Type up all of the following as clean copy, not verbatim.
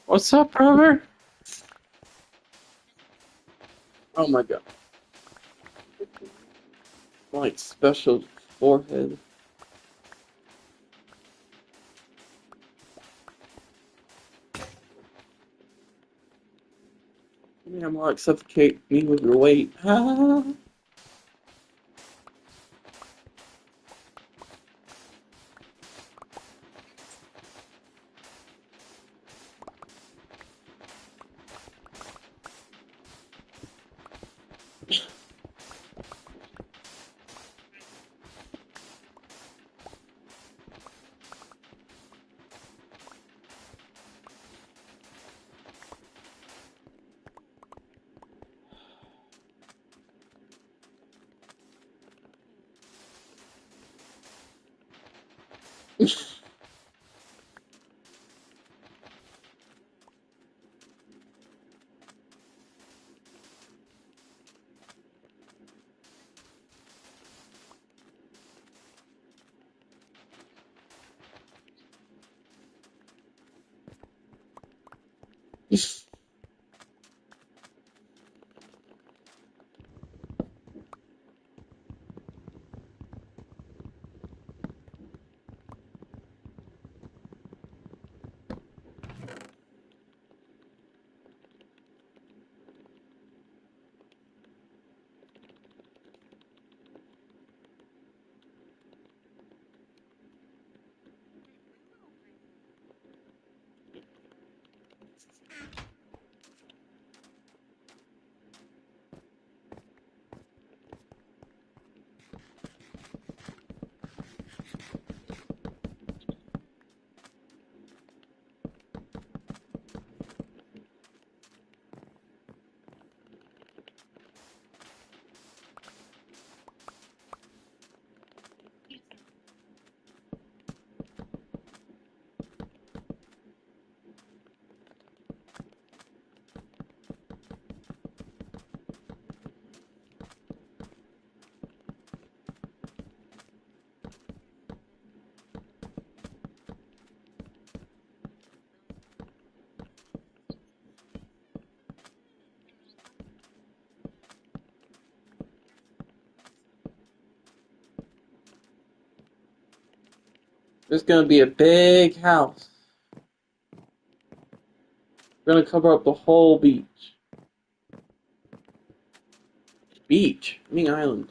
What's up, brother? Oh my god. Like special forehead. Damn, like suffocate me with your weight. Ah. There's gonna be a big house. We're gonna cover up the whole beach. Beach? I mean island.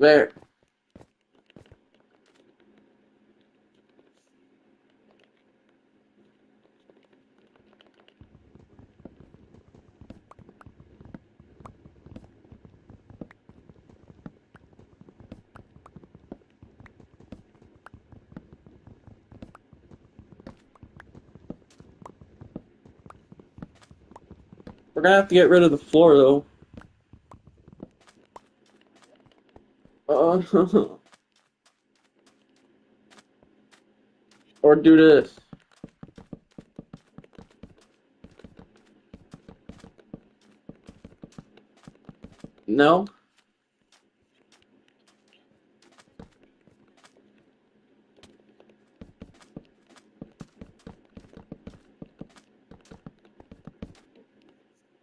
There. We're gonna have to get rid of the floor though. Uh, or do this. No?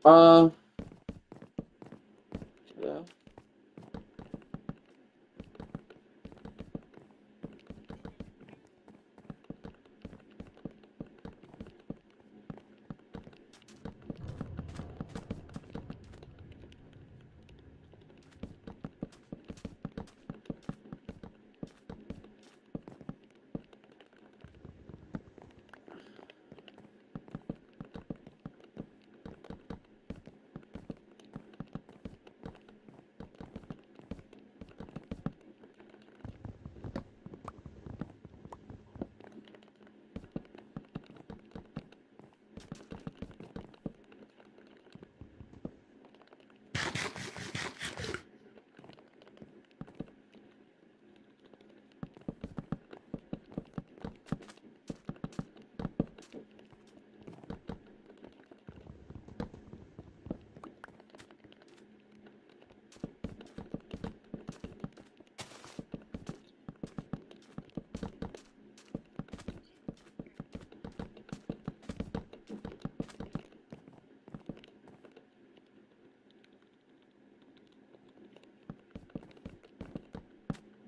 Uh,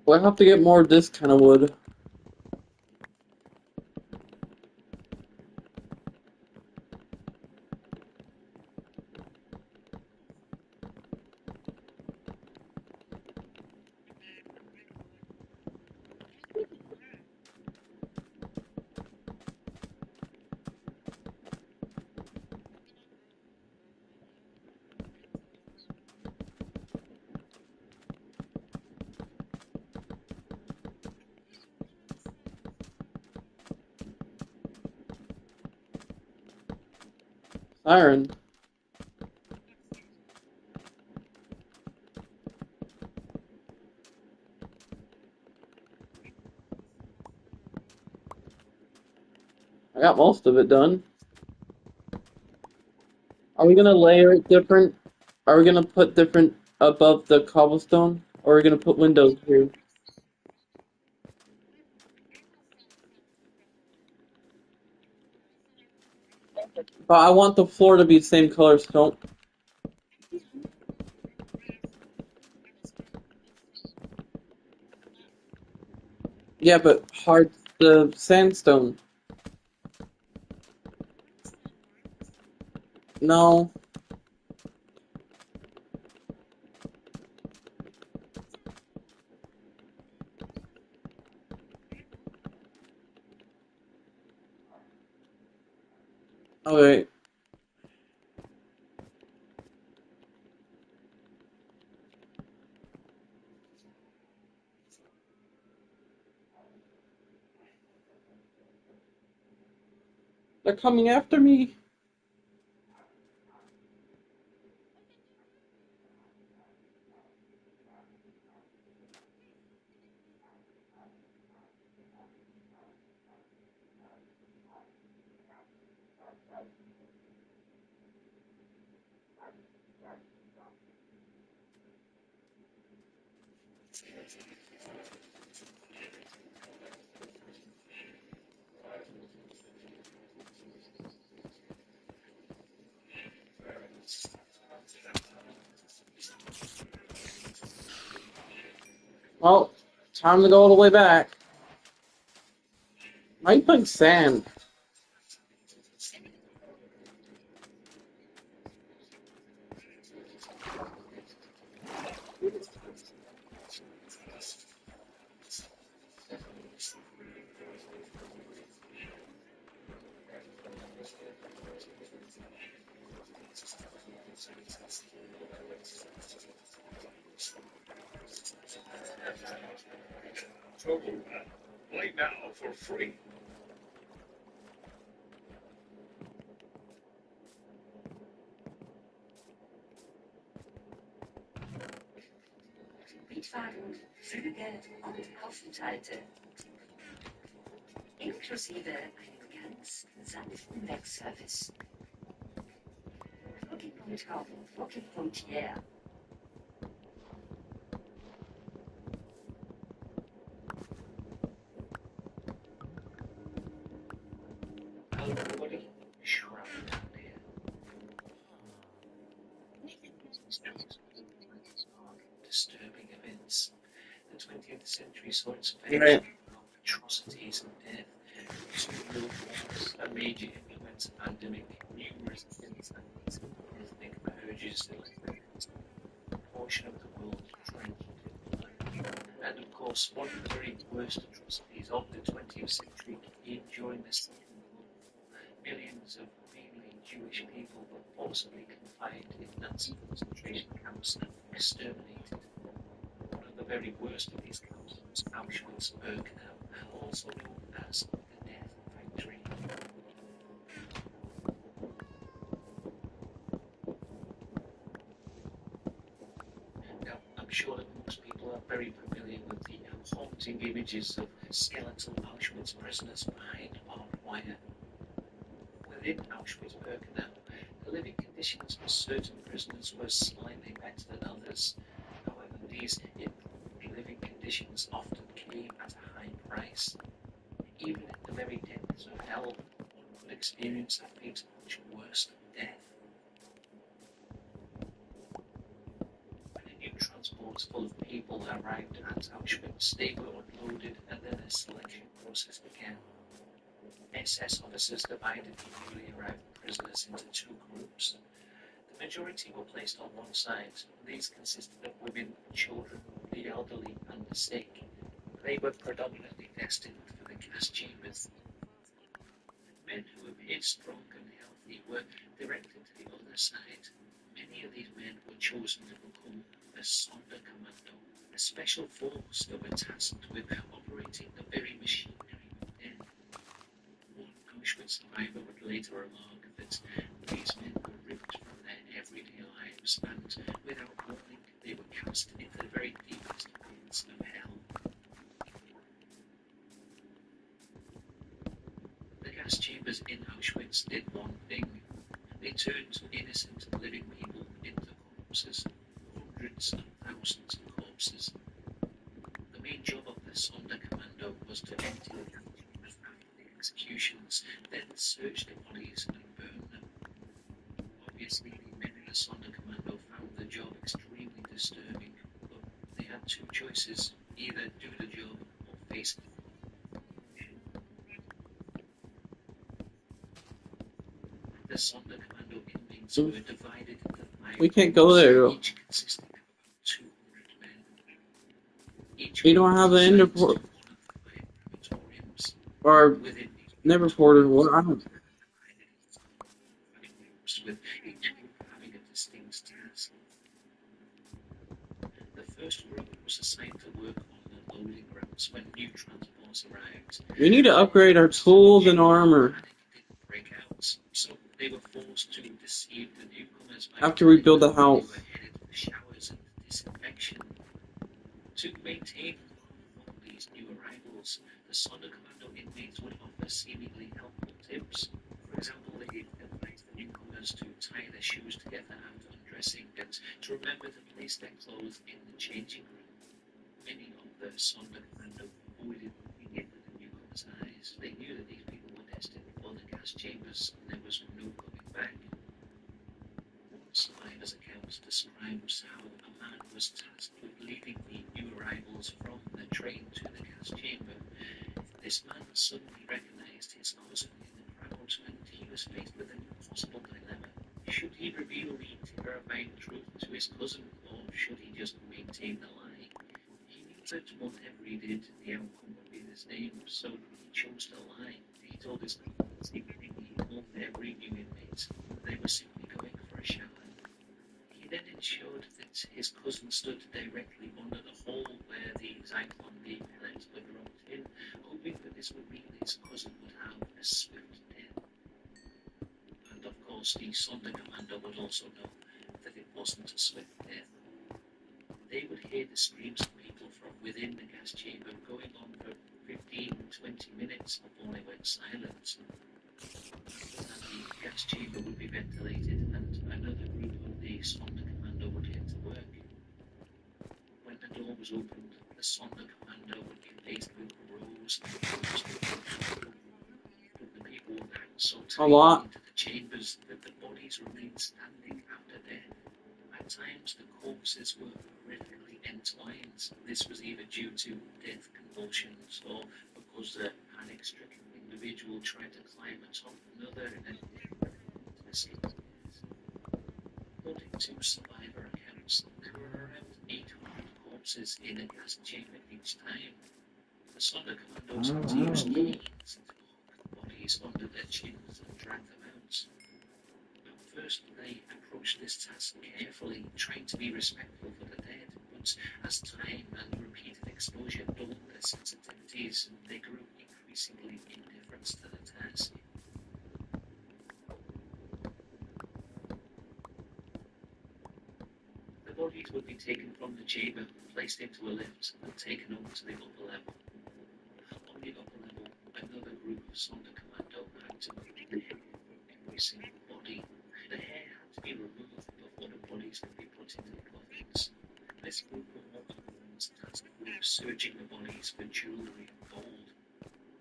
We'll have to get more of this kind of wood. Iron. I got most of it done. Are we gonna layer it different? Are we gonna put different above the cobblestone? Or are we gonna put windows here? But I want the floor to be the same color stone. Yeah, but hard the sandstone. No. Okay. They're coming after me. Well, time to go all the way back. Why are you putting sand? Play now for free. Mietwagen, Flüge und Aufenthalte. Inklusive einem ganz sanften Wegservice. Booking.com, Booking.yeah. Hello, everybody. Shroud down here. Stories of dark, disturbing events. The 20th century saw its fair Right. of atrocities and death. Two world wars, a major influenza pandemic, numerous genocides, ethnic purges, a portion of the world drenched in blood. And of course, one of the very worst atrocities of the 20th century came during the Second World War. Millions of mainly Jewish people were forcibly confined in Nazi concentration camps and exterminated. One of the very worst of these camps was Auschwitz-Birkenau, also known as the Death Factory. Now, I'm sure that most people are very familiar with the haunting images of skeletal Auschwitz prisoners behind barbed wire. Within Auschwitz-Birkenau, the living conditions for certain prisoners were slightly better than others. However, these improved living conditions often came at a high price. Even in the very depths of hell, one could experience a fate much worse than death. When a new transport full of people people arrived at Auschwitz, they were unloaded and then a selection process began. SS officers divided the newly arrived prisoners into two groups. The majority were placed on one side. These consisted of women, children, the elderly, and the sick. They were predominantly destined for the gas chambers. Men who appeared strong and healthy were directed to the other side. Many of these men were chosen to become the Sonderkommando, a special force that were tasked with operating the very machinery of death. One Auschwitz survivor would later remark that these men were ripped from their everyday lives and, without warning, they were cast into the very deepest pits of hell. The gas chambers in Auschwitz did one thing. They turned innocent living people into corpses. Hundreds and thousands of corpses. The main job of the Sonderkommando was to empty the gas chambers after the executions, then search the bodies and burn them. Obviously, the men in the Sonderkommando found the job extremely disturbing, but they had two choices: either do the job or face it. The Sonderkommando inmates were divided into 5 We can't go there. groups, each consisting of about 200 men. Each We don't have an end group was report assigned to one of the 5 crematoriums. or Within these never reported. What? I don't. groups, with each group having a distinct task. The first group was assigned to work on the loading grounds when new transports arrived. We need to upgrade our tools and armor Panic didn't break out, so they were forced to deceive the newcomers by after we build the telling them house. they were headed for showers and disinfection. To maintain all these new arrivals, the Sonderkommando inmates would offer seemingly helpful tips. For example, they advised the newcomers to tie their shoes together after undressing and to remember to place their clothes in the changing room. Many of the Sonderkommando avoided looking into the newcomers' eyes. They knew that these people were destined for the gas chambers and there was no coming back. One survivor's account describes how a man was tasked with leading the new arrivals from the train to the gas chamber. This man suddenly recognized his cousin in the crowd and he was faced with an impossible dilemma. Should he reveal the terrifying truth to his cousin or should he just maintain the lie? He knew that whatever he did, the outcome would be the same, so he chose to lie. He told his cousin that secretly he told every new inmate they were simply going for a shower. He then ensured that his cousin stood directly under the hole where the Zyklon B pellets were dropped in, hoping that this would mean his cousin would have a swift death. And of course, the Sonderkommando would also know that it wasn't a swift death. They would hear the screams of people from within the gas chamber going on for 15-20 minutes before they went silent. And the gas chamber would be ventilated and another group of the Sonderkommando would get to work. When the door was opened, the Sonderkommando would be faced with rows and rows of people. But the people were packed so tightly into the chambers that the bodies remained standing after death. At times, the corpses were horrifically entwined. This was either due to death convulsions or because a panic-stricken individual tried to climb atop another in an effort to escape death. According to survivor accounts, there were around 800 corpses in a gas chamber each time. The Sonderkommandos had to use chains to hook the bodies under their chins and drag them out. At first, they approached this task carefully, trying to be respectful for the dead, but as time and repeated exposure dulled their sensitivities, they grew increasingly indifferent to the task. The bodies would be taken from the chamber, placed into a lift, and taken up to the upper level. On the upper level, another group of Sonderkommando had to remove the hair from every single body. The hair had to be removed before the bodies could be put into the coffins. This group of ones tasked with searching the bodies for jewellery and gold.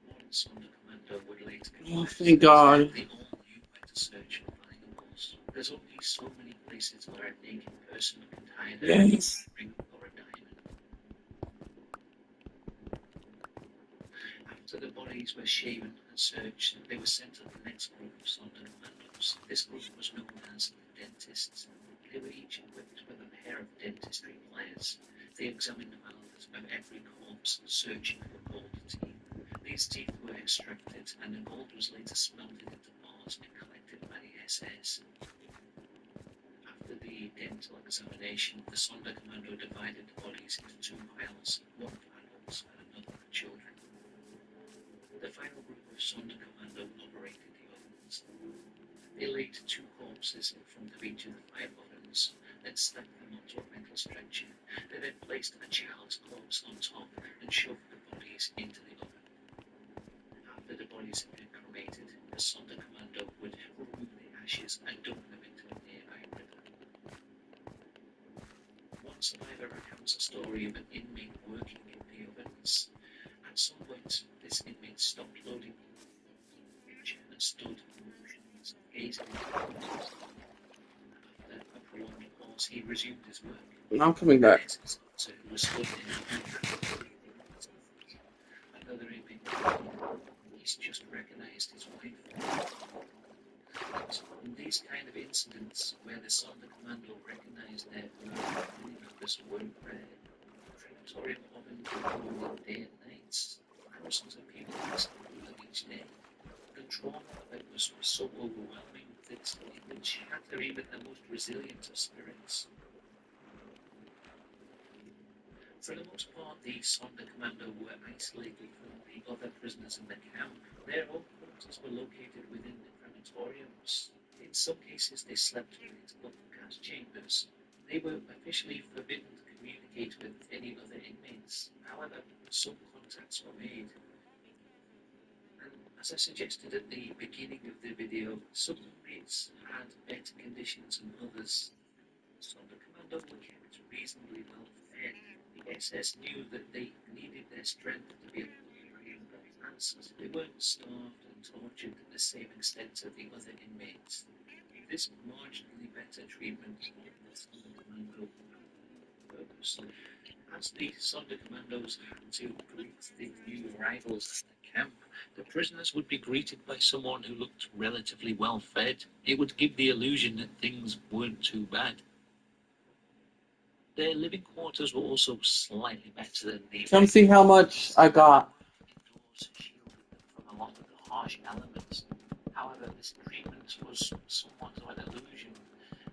One Sonderkommando would later confess Thank God. they all knew where to search for valuables. There's only so many places where a naked person can hide a Yes. ring or a diamond. bodies were shaven and searched, they were sent to the next group of Sonda commandos. This group was known as dentists. They were each equipped with a pair of dentistry pliers. They examined the mouths of every corpse, searching for gold teeth. These teeth were extracted, and the gold was later smelted into bars and collected by the SS. After the dental examination, the Sonda commando divided the bodies into two piles, one for adults and another for children. The final group of Sonda commando operated the ovens. They laid two corpses in front of each of the 5 ovens, then stacked them onto a metal stretcher. They then placed a child's corpse on top and shoved the bodies into the oven. After the bodies had been cremated, the Sonda commando would remove the ashes and dump them into a nearby river. One survivor recounts a story of an inmate working in the ovens. At some point, this inmate stopped loading and stood motionless, gazing at the fire. After a prolonged pause, he resumed his work. I'm coming back. SS officer who was stood there. Another inmate. He's just recognized his wife. In these kind of incidents, where the Sonda commando recognized their family members were rare, crematorium ovens were going day and night. Thousands of people passed through them each day. The trauma of it was so overwhelming that it would shatter even the most resilient of spirits. For the most part, the Sonda commando were isolated from the other prisoners in the camp. Their own quarters were located within the crematoriums. In some cases, they slept in open gas chambers. They were officially forbidden to communicate with any other inmates. However, some contacts were made. And as I suggested at the beginning of the video, some inmates had better conditions than others. Sonda commando were kept reasonably well fed. The SS knew that they needed their strength to be able to carry out answers. They weren't starved and tortured to the same extent as the other inmates. This marginally better treatment of the Sonda commando purpose. As the Sonda commandos had to greet the new arrivals at the camp, the prisoners would be greeted by someone who looked relatively well fed. It would give the illusion that things weren't too bad. Their living quarters were also slightly better than the Come see how much I got. indoors, shielded them from a lot of the harsh elements. However, this treatment was somewhat of an illusion.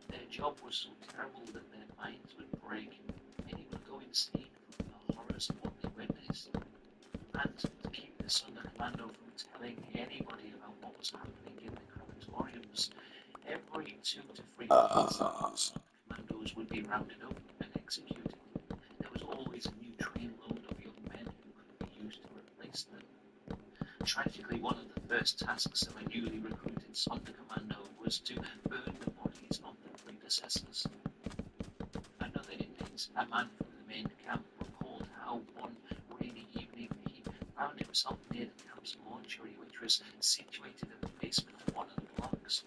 Their job was so terrible that their minds would break. Many would go insane from the horrors of what they witnessed. And to keep the Sonda commando from telling anybody about what was happening in the crematoriums, every 2 to 3 months, commandos would be rounded up and executed. There was always a new trainload of young men who could be used to replace them. Tragically, one of the first tasks of a newly recruited Sonda commando was to burn the bodies of their predecessors. Another inmate, a man from the main camp, recalled how one rainy evening he found himself near the camp's mortuary, which was situated in the basement of one of the blocks.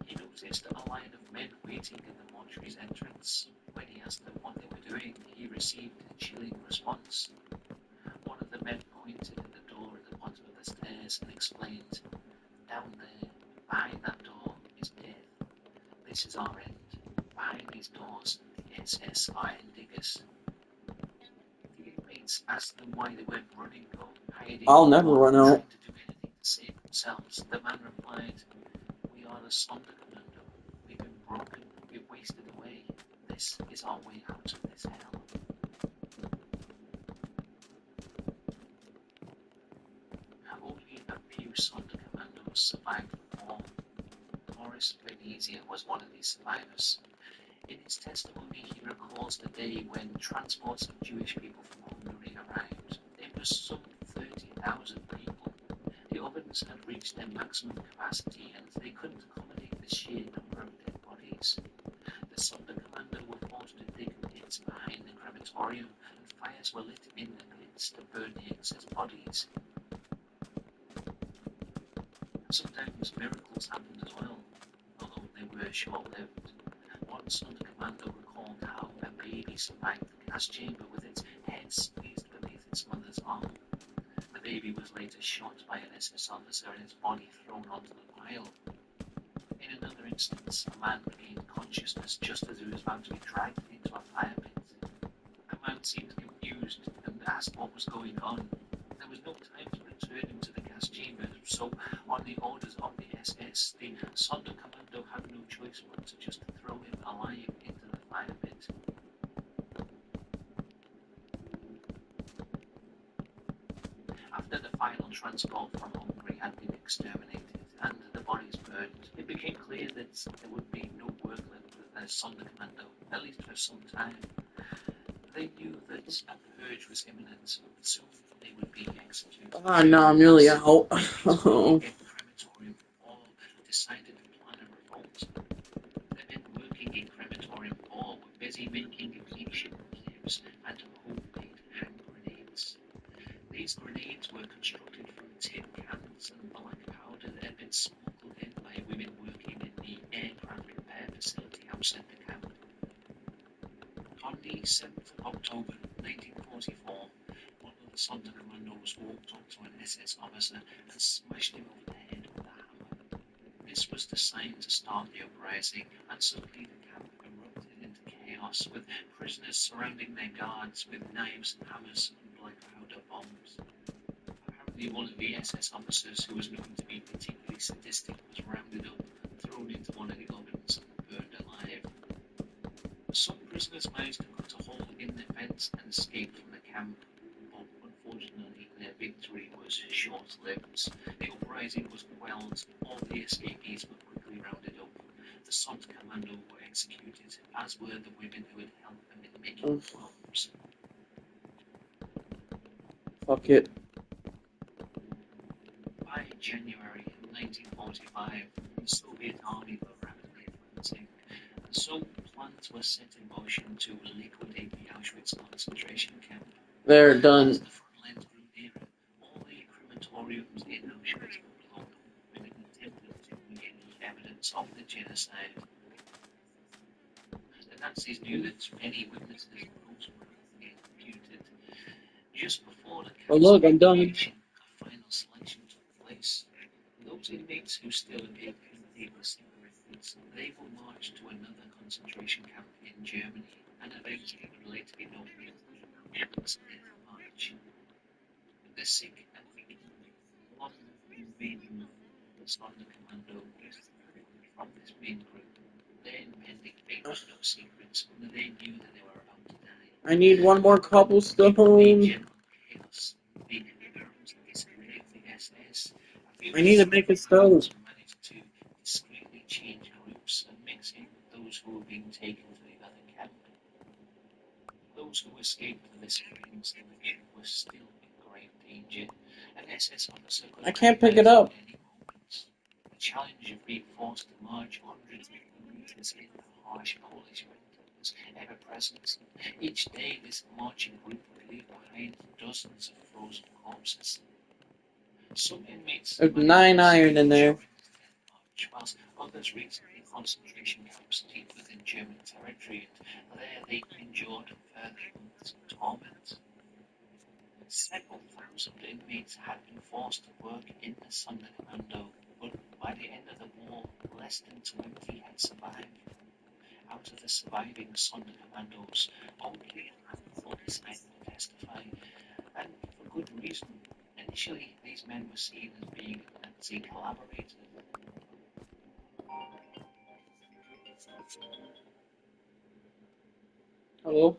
He noticed a line of men waiting in the mortuary's entrance. When he asked them what they were doing, he received a chilling response. One of the men pointed at the door at the bottom of the stairs and explained, "Down there, behind that door, is death. This is our end. Behind these doors, the SS are ending us." The inmates asked them why they weren't running or hiding. I'll never or run out. trying to do anything to save themselves. The man replied, "We are the Sonda commando. We've been broken. We've wasted away. This is our way out of this hell." Only a few Sonda commandos survived the war. Boris Venezia was one of these survivors. In his testimony, he recalls the day when transports of Jewish people from Hungary arrived. It was some 30,000 people. The ovens had reached their maximum capacity and they couldn't accommodate the sheer number of dead bodies. The Sonda commando were forced to dig pits behind the crematorium and fires were lit in the pits to burn the excess bodies. Sometimes miracles happened as well, although they were short-lived. One Sonda commando recalled how a baby survived the gas chamber with its head squeezed beneath its mother's arm. With baby was later shot by an SS officer and his body thrown onto the pile. In another instance, a man regained consciousness just as he was about to be dragged into a fire pit. A man seemed confused and asked what was going on. There was no time to return him to the gas chamber, so on the orders of the SS, the Sonderkommando had no choice but to just throw him alive into the fire pit. After the final transport from Hungary had been exterminated and the bodies burned, it became clear that there would be no work left with the Sonderkommando, at least for some time. They knew that a purge was imminent, soon they would be executed. Ah, no, I'm really out. Crematorium all decided to plan a revolt. The men working in Crematorium 4 were busy making makeshift flares and homemade hand grenades. These grenades were constructed from tin cans and black powder that had been smuggled in by women working in the aircraft repair facility outside the camp. On the 7th of October 1944, one of the Sonderkommandos walked up to an SS officer and smashed him over the head with a hammer. This was the sign to start the uprising, and suddenly the camp erupted into chaos, with prisoners surrounding their guards with knives, hammers, and black powder bombs. Apparently one of the SS officers, who was known to be particularly sadistic, was rounded up, thrown into one of the ovens, and burned alive. Some prisoners managed to cut a hole in the fence and escape from the camp, but unfortunately their victory was short-lived. The uprising was quelled, all the escapees were quickly rounded up. The Sonderkommando were executed, as were the women who had helped them in making bombs. Fuck it. By January 1945, the Soviet army were rapidly advancing, and so plans were set in motion to liquidate the Auschwitz concentration camp. They're done. As the front lines grew nearer, all the crematoriums in Auschwitz were blown up in an attempt to create any evidence of the genocide. The Nazis knew that any witnesses were imputed. Just before the Oh, look, I'm done. a final selection took place. Those inmates who still appeared guilty were separated. They were marched to another concentration camp in Germany, and eventually would later be known as Auschwitz Death March. The sick and weak, one main Sonderkommando from this main group, their impending fate was no secret. They knew that they were about to die. I need one more cobblestone. I need to make a stove. Managed to discreetly change groups and mix in with those who were being taken to the other camp. Those who escaped from this selection were still in grave danger. An SS officer could I can't pick it up. at any moment. The challenge of being forced to march hundreds of kilometers in the harsh Polish winter was ever present. Each day, this marching group would leave behind dozens of frozen corpses. Some inmates There's 9 iron in there. march, whilst others reached the concentration camps deep within German territory, and there they endured further months of torment. Several thousand inmates had been forced to work in the Sonderkommando, but by the end of the war, less than 20 had survived. Out of the surviving Sonderkommandos, only a handful decided to testify, and for good reason. Initially, these men were seen as being Nazi collaborators. Hello?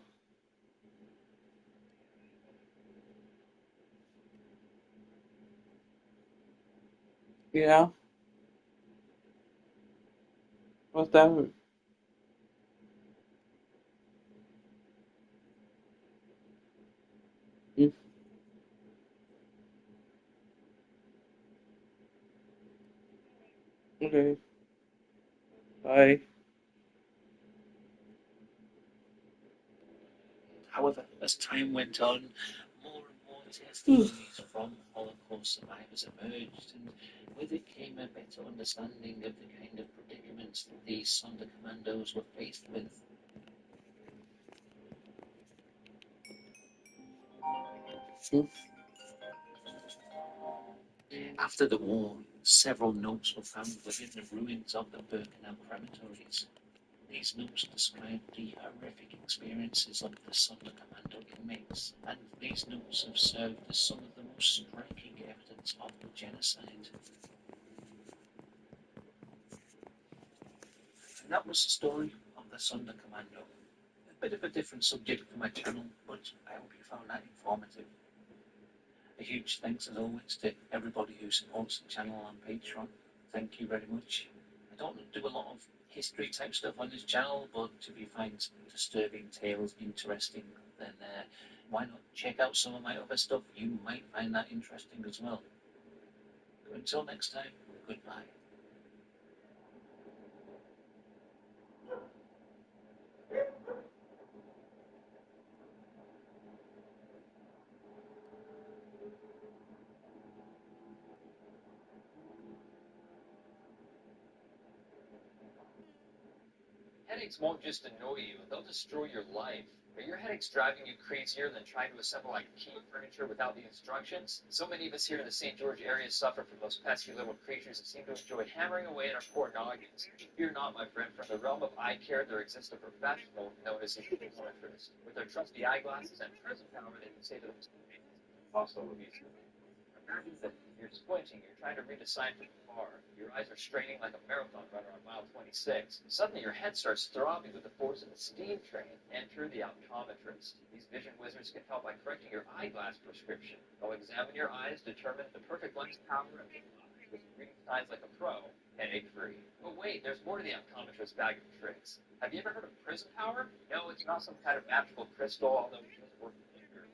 Yeah? What's that? Mm. Okay. Bye. However, as time went on, more and more testimonies from Holocaust survivors emerged, and with it came a better understanding of the kind of predicaments that these Sonderkommandos were faced with. Mm. After the war, several notes were found within the ruins of the Birkenau crematories. These notes describe the horrific experiences of the Sonderkommando inmates, and these notes have served as some of the most striking evidence of the genocide. And that was the story of the Sonderkommando. A bit of a different subject for my channel, but I hope you found that informative. A huge thanks as always to everybody who supports the channel on Patreon. Thank you very much. I don't do a lot of history type stuff on this channel, but if you find disturbing tales interesting, then why not check out some of my other stuff? You might find that interesting as well. Until next time, goodbye. Headaches won't just annoy you, they'll destroy your life. Are your headaches driving you crazier than trying to assemble IKEA furniture without the instructions? So many of us here in the St. George area suffer from those pesky little creatures that seem to enjoy hammering away at our poor noggins. Fear not, my friend, from the realm of eye care there exists a professional known as a optometrist. With their trusty eyeglasses and prism power, they can say to them, also abuse. Imagine that you're squinting, you're trying to read a sign from afar. Your eyes are straining like a marathon runner on mile 26. Suddenly your head starts throbbing with the force of a steam train. Enter the optometrist. These vision wizards can help by correcting your eyeglass prescription. They'll examine your eyes, determine the perfect lens power, and with reading signs like a pro, headache free. But wait, there's more to the optometrist's bag of tricks. Have you ever heard of prism power? No, it's not some kind of magical crystal, although it does work wonders.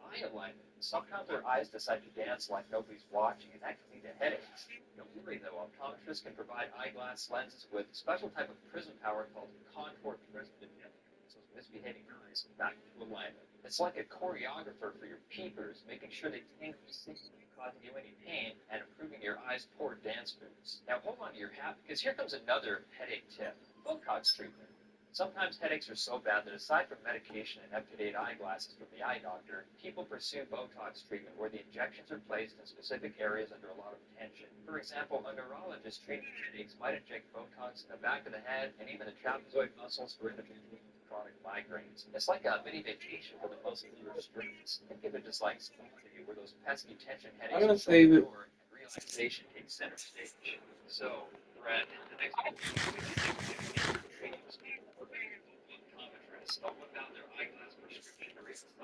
Eye alignment. Sometimes their eyes decide to dance like nobody's watching, and that can lead to headaches. Don't worry though, optometrists can provide eyeglass lenses with a special type of prism power called contour prism to get those misbehaving eyes back into alignment. It's like a choreographer for your peepers, making sure they tangle distinctly, causing you any pain, and improving your eyes' poor dance moves. Now hold on to your hat, because here comes another headache tip. Botox treatment. Sometimes headaches are so bad that aside from medication and up-to-date eyeglasses from the eye doctor, people pursue Botox treatment where the injections are placed in specific areas under a lot of tension. For example, a neurologist treating headaches might inject Botox in the back of the head and even the trapezoid muscles for individuals with chronic migraines. It's like a mini vacation for the muscles and restraints. Think of it just like spa day, where those pesky tension I'm gonna headaches save it. and relaxation takes center stage. So, Brett, the next